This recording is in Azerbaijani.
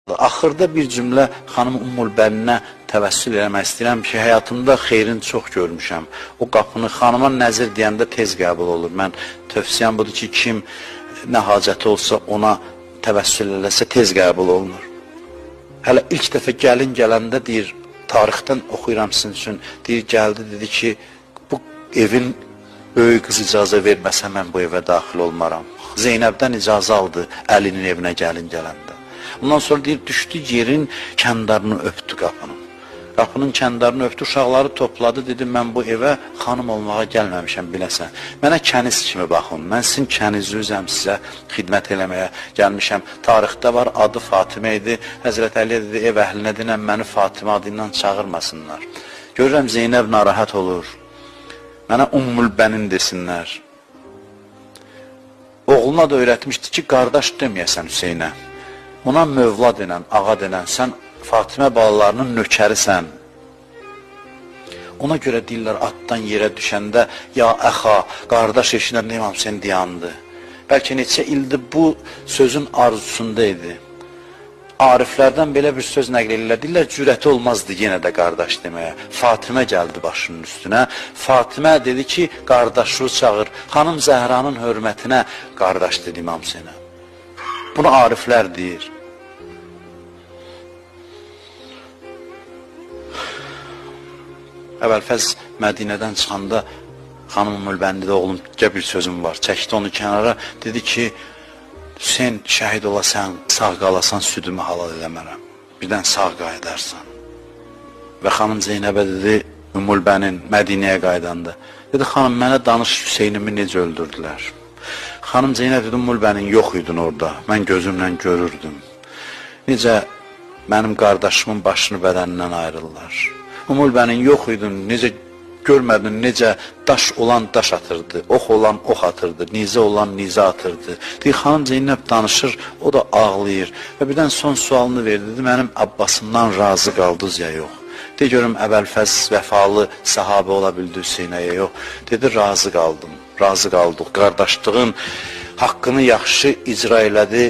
Axırda bir cümlə xanım Ümmül Bəninə təvəssül eləmək istəyirəm ki, həyatımda xeyrini çox görmüşəm. O qapını xanıma nəzir deyəndə tez qəbul olur. Mən tövsiyəm budur ki, kim nə hacəti olsa ona təvəssül eləsə tez qəbul olunur. Hələ ilk dəfə gəlin gələndə deyir, tarixdən oxuyuram sizin üçün, deyir, gəldi, dedi ki, bu evin böyük qız icazə verməsə mən bu evə daxil olmaram. Zeynəbdən icazə aldı Əlinin evinə gəlin gələndə. Ondan sonra deyir, düşdü yerin kəndarını öpdü qapının. Qapının kəndarını öpdü, uşaqları topladı, dedi, mən bu evə xanım olmağa gəlməmişəm, biləsən. Mənə kəniz kimi baxın, mən sizin kənizinizəm, sizə xidmət eləməyə gəlmişəm. Tarixdə var, adı Fatimə idi. Həzrət Əliyə dedi, ev əhlinə dinən məni Fatimə adından çağırmasınlar. Görürəm, Zeynəb narahat olur. Mənə Ümmül Bənin desinlər. Oğluna da öyrətmişdi ki, qardaş deməyəsən Hüseynə. Ona Mövla denən, ağa denən, sən Fatimə balalarının nökərisən. Ona görə deyirlər, atdan yerə düşəndə, ya əxa, qardaş eşinər, İmam Hüseyin deyandı. Bəlkə neçə ildir bu sözün arzusunda idi. Ariflərdən belə bir söz nəql edirlər, deyirlər, cürəti olmazdı yenə də qardaş deməyə. Fatimə gəldi başının üstünə. Fatimə dedi ki, qardaşlığı çağır. Xanım Zəhranın hörmətinə qardaş dedi İmam Hüseyinə. Bunu ariflər deyir. Əvvəlfəz Mədinədən çıxanda xanım Ümmül Bənidə oğlumca bir sözüm var. Çəkdi onu kənara, dedi ki, Hüseyin şəhid olasan, sağ qalasan, südümü halal eləmərəm. Birdən sağ qayıdarsan. Və xanım Zeynəbə dedi, Ümmül Bənin Mədinəyə qaydanda. Dedi, xanım, mənə danış Hüseynimi necə öldürdülər. Xanım Zeynəb dedi, Ümmül Bənin yox idin orada, mən gözümlə görürdüm. Necə mənim qardaşımın başını bədənindən ayrılırlar. Ümmül Bənin yox idin, necə görmədin, necə daş olan daş atırdı, ox olan ox atırdı, nizə olan nizə atırdı. Deyir, xanım Zeynəb danışır, o da ağlayır. Və birdən son sualını verdi, dedi, mənim Abbasımdan razı qaldınız ya yox. Deyir, görüm, əvvəlfəz vəfalı sahabə ola bildi Hüseynəyə yox. Dedi, razı qaldım, razı qaldıq. Qardaşlığın haqqını yaxşı icra elədi.